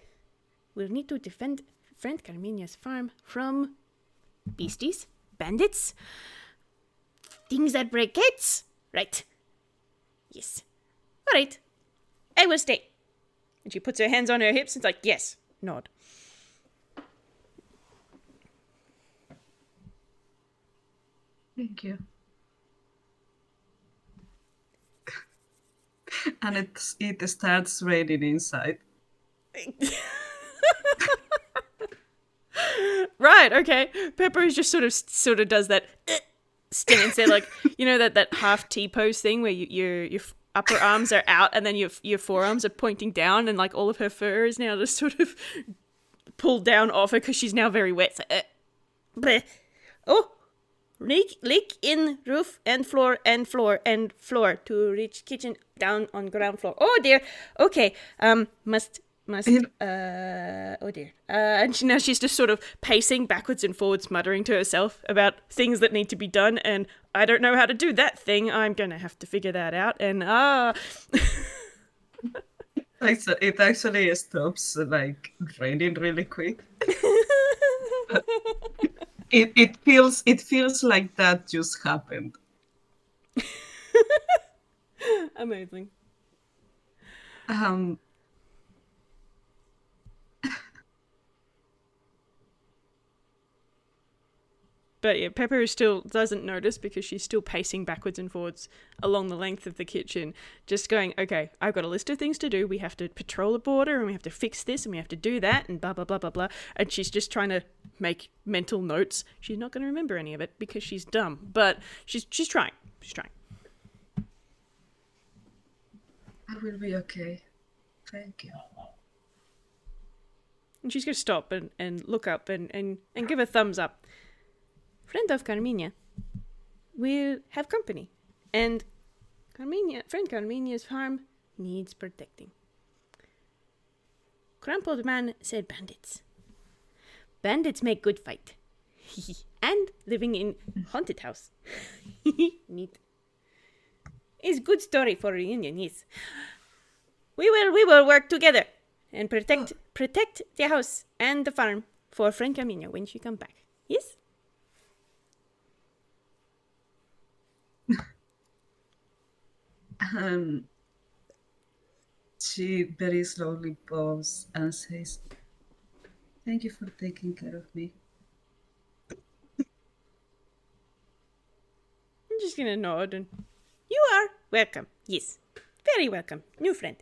will need to defend Frank Carmina's farm from beasties, bandits, things that break gates. Right. Yes. All right. I will stay. And she puts her hands on her hips and is like, yes, nod. Thank you. And it starts raining inside. Right, okay. Pepper is just sort of does that stance there, like, you know, that half T-pose thing where your upper arms are out and then your forearms are pointing down, and like all of her fur is now just sort of pulled down off her because she's now very wet. So, oh, leak in roof and floor to reach kitchen down on ground floor. Oh dear. Okay. Must. Oh dear. And now she's just sort of pacing backwards and forwards, muttering to herself about things that need to be done. And I don't know how to do that thing. I'm gonna have to figure that out. And It actually stops like raining really quick. It feels like that just happened. Amazing. But yeah, Pepper still doesn't notice because she's still pacing backwards and forwards along the length of the kitchen, just going, okay, I've got a list of things to do. We have to patrol the border and we have to fix this and we have to do that and blah, blah, blah, blah, blah. And she's just trying to make mental notes. She's not going to remember any of it because she's dumb, but she's trying. She's trying. I will be okay. Thank you. And she's going to stop and look up and give a thumbs up. Friend of Carmina will have company, and friend Carmina's farm needs protecting. Crumpled man said bandits. Bandits make good fight. And living in haunted house. Neat. Is good story for reunion, yes. We will work together and protect the house and the farm for friend Carmina when she come back. Yes? She very slowly pauses and says, "Thank you for taking care of me." I'm just gonna nod and you are welcome. Yes, very welcome, new friend.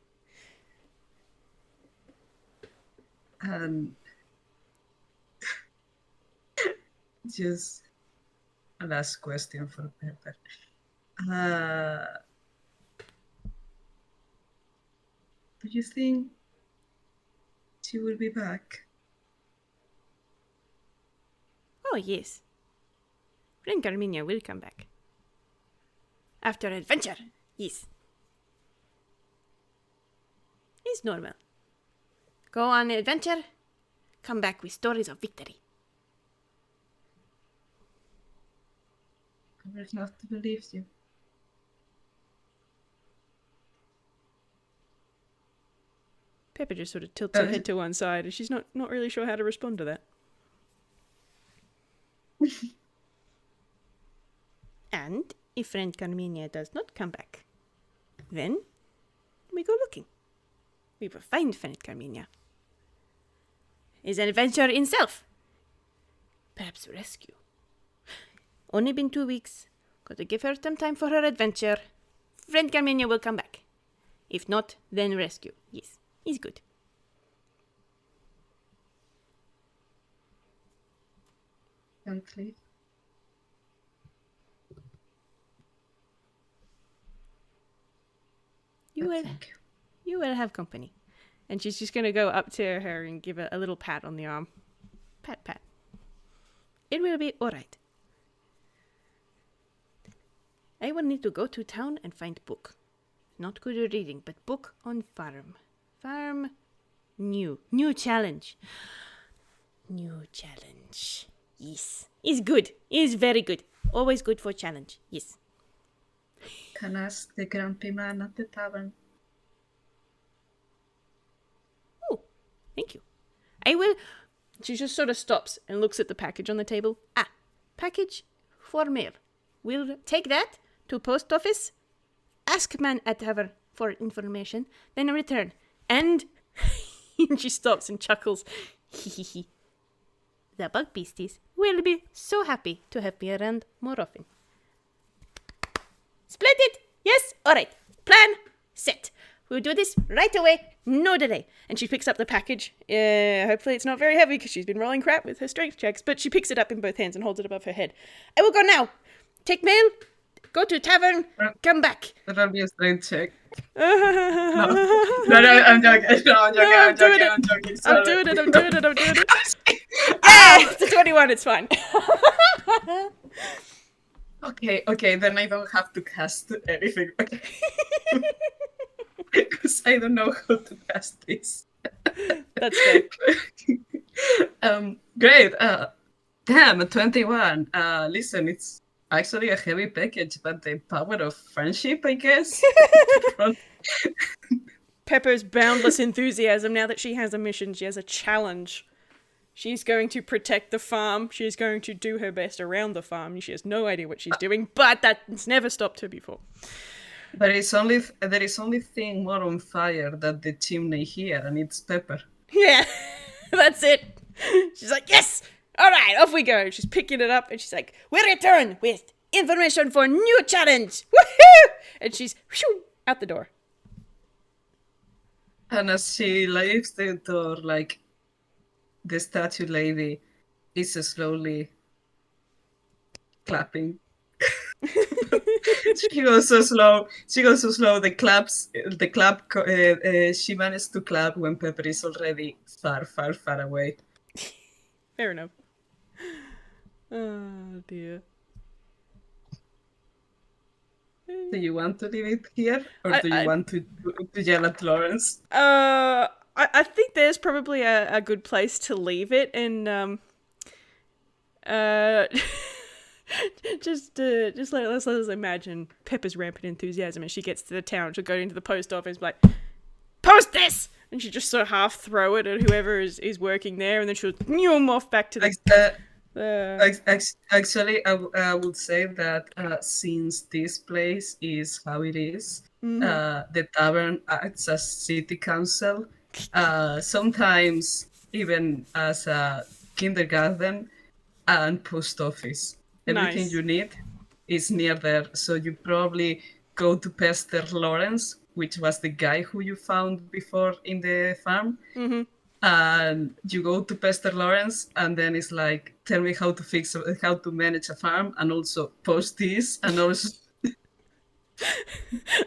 Just a last question for Pepper. Do you think she will be back? Oh, yes. Friend Carmina will come back. After adventure, yes. It's normal. Go on adventure, come back with stories of victory. I would love to believe you. Pepper just sort of tilts her head to one side, and she's not really sure how to respond to that. And if friend Carmina does not come back, then we go looking. We will find friend Carmina. is an adventure in self. Perhaps rescue. Only been 2 weeks. Got to give her some time for her adventure. Friend Carmina will come back. If not, then rescue. Yes, he's good. Gently. You will have company. And she's just going to go up to her and give her a little pat on the arm. Pat, pat. It will be all right. I will need to go to town and find book. Not good at reading, but book on farm. Farm new. New challenge. New challenge. Yes. Is good. Is very good. Always good for challenge. Yes. Can ask the grumpy man at the tavern. Oh, thank you. I will... She just sort of stops and looks at the package on the table. Ah, package for mail. We'll take that to post office, ask man at tavern for information, then return. And she stops and chuckles. The bug beasties will be so happy to have me around more often. Splendid! Yes? Alright. Plan set. We'll do this right away. No delay. And she picks up the package. Hopefully it's not very heavy because she's been rolling crap with her strength checks, but she picks it up in both hands and holds it above her head. I will go now. Take mail. Go to tavern. Come back. That'll be a strength check. No, I'm joking. No, I'm joking. I'm doing it. Yeah, it's a 21. It's fine. Okay, then I don't have to cast anything. Okay. Because I don't know how to cast this. That's good. Great. Damn, a 21. Listen, it's actually a heavy package, but the power of friendship, I guess. Pepper's boundless enthusiasm now that she has a mission. She has a challenge. She's going to protect the farm. She's going to do her best around the farm. She has no idea what she's doing, but that's never stopped her before. There is only thing more on fire than the chimney here, and it's Pepper. Yeah, that's it. She's like, yes! All right, off we go. She's picking it up, and she's like, we return with information for new challenge. Woohoo! And she's out the door. And as she leaves the door, like, the statue lady is slowly clapping. She goes so slow. The clap. She managed to clap when Pepper is already far away. Fair enough. Oh dear. Do you want to leave it here, or do you want to yell at Lawrence? I think there's probably a good place to leave it, and let's imagine Pepper's rampant enthusiasm as she gets to the town. She'll go into the post office, like, post this, and she just sort of half throw it at whoever is working there, and then she'll off back to the. Actually, I would say that since this place is how it is, the tavern acts as city council. Sometimes even as a kindergarten and post office. Everything Nice. You need is near there. So you probably go to Pester Lawrence, which was the guy who you found before in the farm. Mm-hmm. And you go to Pester Lawrence, and then it's like, tell me how to manage a farm, and also post this, and also.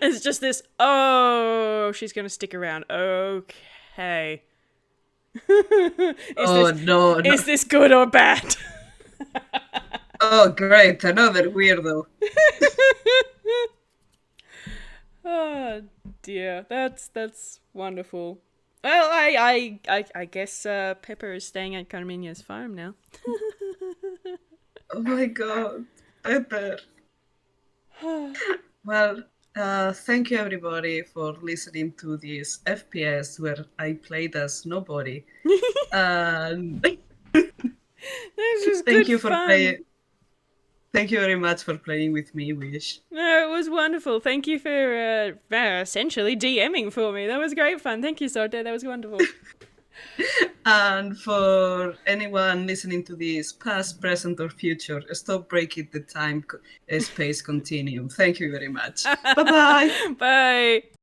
It's just this. Oh, she's gonna stick around. Okay. No. Is this good or bad? Oh, great! Another weirdo. Oh dear, that's wonderful. Well, I guess Pepper is staying at Carmina's farm now. Oh my god, Pepper. Well, thank you everybody for listening to this FPS where I played as nobody. And This was thank good you for fun. playing. Thank you very much for playing with me, Wish. No, it was wonderful. Thank you for essentially DMing for me. That was great fun. Thank you, Sorte. That was wonderful. And for anyone listening to this, past, present, or future, stop breaking the time space continuum. Thank you very much. Bye bye. Bye.